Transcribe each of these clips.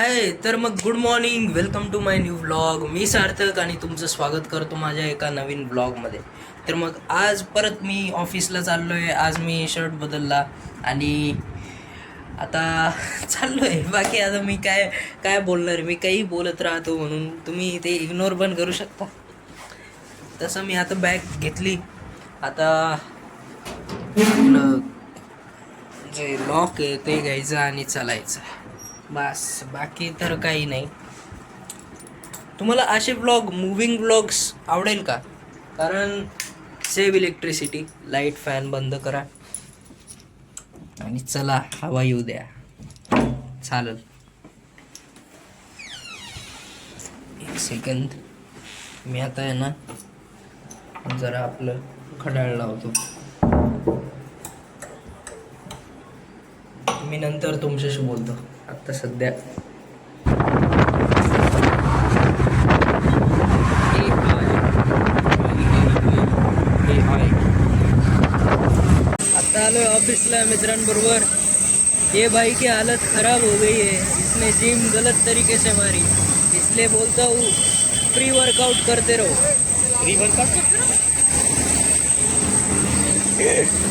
हाय, तर मग good morning, welcome to my new vlog. मी सार्थक आणि तुमचं स्वागत करतो माझ्या एका नवीन व्लॉगमध्ये. तर मग आज परत मी ऑफिसला चाललो आहे. आज मी शर्ट बदलला आणि आता चाललो आहे. बाकी आता मी काय काय बोलणार, मी काही बोलत राहतो म्हणून तुम्ही ते इग्नोर पण करू शकता. तसं मी आता बॅग घेतली. आता आपलं जे लॉक आहे ते घ्यायचं आणि चालायचं, बस. बाकी तर काही नाही. तुम्हाला असे मूविंग ब्लॉग्स आवडेल का? कारण सेव्ह इलेक्ट्रिसिटी. लाईट फॅन बंद करा आणि चला, हवा येऊ द्या. चालेल. एक सेकंद, मी आता आहे ना जरा आपलं खडाळ लावतो. मी नंतर तुमच्याशी बोलतो. आता सध्या आता आलो ऑफिसला मित्रांबरोबर. ये भाई की हालत खराब हो गई है, इसने जिम गलत तरीके से मारी, इसलिए बोलता हूँ प्री वर्कआउट करते रहो. Pre workout,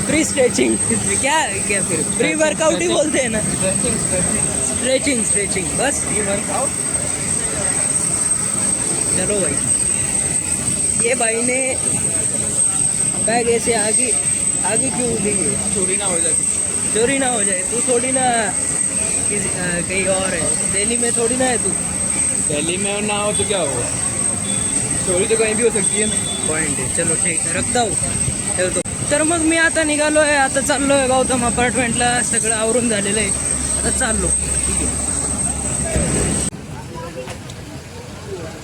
pre stretching. क्या क्या फिर प्री वर्कआउट ही बोलते हैं ना. स्ट्रेचिंग स्ट्रेचिंग बस. Pre workout. चलो भाई. ये भाई ने बैग ऐसे आगे आगे क्यों ली है? चोरी ना हो जाए. चोरी ना हो जाए. तू थोड़ी ना कहीं और है. दिल्ली में थोड़ी ना है तू. दिल्ली में ना हो तो क्या होगा? चोरी तो कहीं भी हो सकती है. पॉइंट आहे. चलो ठीक आहे, रखता हूँ, ठेवतो. तर मग मी आता निघालो आहे. आता चाललो आहे गौतम अपार्टमेंटला. सगळं आवरून झालेलं आहे. आता चाललो. ठीक आहे.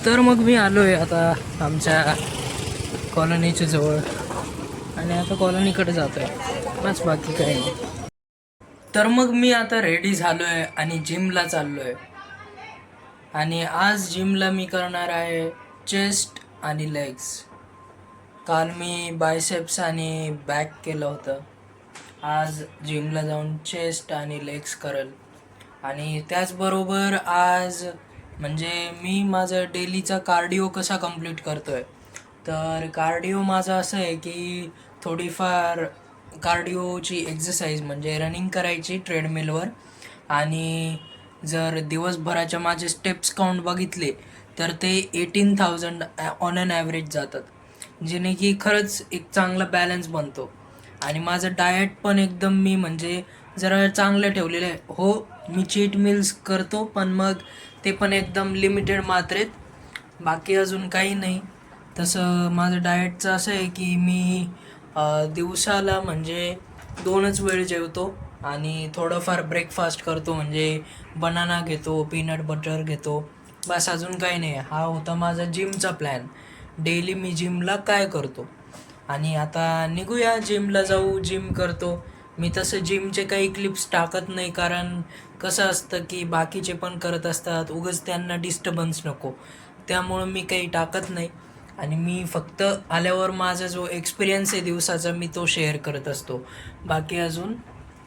तर मग मी आलो आहे आता आमच्या कॉलनीच्या जवळ आणि आता कॉलनीकडे जातो आहे, बस. बाकी काही नाही. तर मग मी आता रेडी झालो आहे आणि जिमला चाललो आहे. आणि आज जिमला मी करणार आहे चेस्ट आणि लेग्स. काल मी बायसेप्स आणि बॅक केलं होतं. आज जिमला जाऊन चेस्ट आणि लेग्स करेल. आणि त्याचबरोबर आज म्हणजे मी माझं डेलीचा कार्डिओ कसा कंप्लीट करतो आहे. तर कार्डिओ माझा असं आहे की थोडीफार कार्डिओची एक्झरसाइज म्हणजे रनिंग करायची ट्रेडमिलवर. आणि जर दिवसभराच्या माझे स्टेप्स काउंट बघितले तर ते 18,000 ऑन ॲन ॲव्हरेज जातात, जेणे की खरंच एक चांगला बॅलन्स बनतो. आणि माझं डाएट पण एकदम मी म्हणजे जरा चांगलं ठेवलेलं आहे. हो, मी चीट मील्स करतो, पण मग ते पण एकदम लिमिटेड मात्रेत. बाकी अजून काही नाही. तसं माझं डाएटचं असं आहे की मी दिवसाला म्हणजे 2च वेळ जेवतो आणि थोडंफार ब्रेकफास्ट करतो, म्हणजे बनाना घेतो, पीनट बटर घेतो, बस. अजून काही नाही. हा होता माझा जिमचा प्लॅन. डेली मी जिमला काय करतो. आणि आता निघूया, जिमला जाऊ. जिम करतो मी. तसं जिमचे काही क्लिप्स टाकत नाही, कारण कसं असतं की बाकीचे पण करत असतात, उगाच त्यांना डिस्टर्बन्स नको, त्यामुळं मी काही टाकत नाही. आणि मी फक्त आल्यावर माझा जो एक्सपिरियन्स आहे दिवसाचा मी तो शेअर करत असतो. बाकी अजून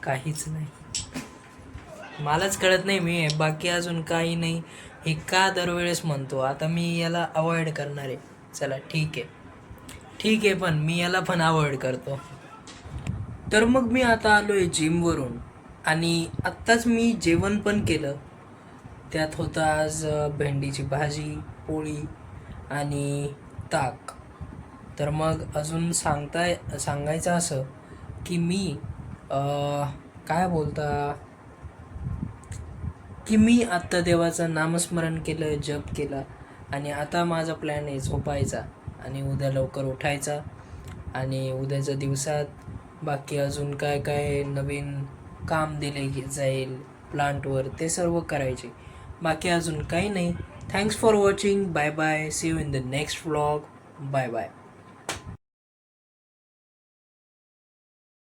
काहीच नाही. मलाच कळत नाही मी बाकी अजून काही नाही हे का दरवेळेस म्हणतो. आता मी याला अवॉइड करणार आहे. चला ठीक आहे, ठीक आहे, पण मी याला पण अवॉइड करतो. तर मग मी आता आलो आहे जिमवरून आणि आत्ताच मी जेवण पण केलं. त्यात होतं आज भेंडीची भाजी, पोळी आणि ताक. तर मग अजून सांगायचं असं की मी काय बोलता की मी आत्ता देवाचं नामस्मरण केलं, जप केला. आणि आता माझा प्लॅन आहे झोपायचा आणि उद्या लवकर उठायचा. आणि उद्याच्या दिवसात बाकी अजून काय काय नवीन काम दिले जाईल प्लांटवर, ते सर्व करायचे. बाकी अजून काही नाही. Thanks for watching. Bye bye. See you in the next vlog. Bye bye.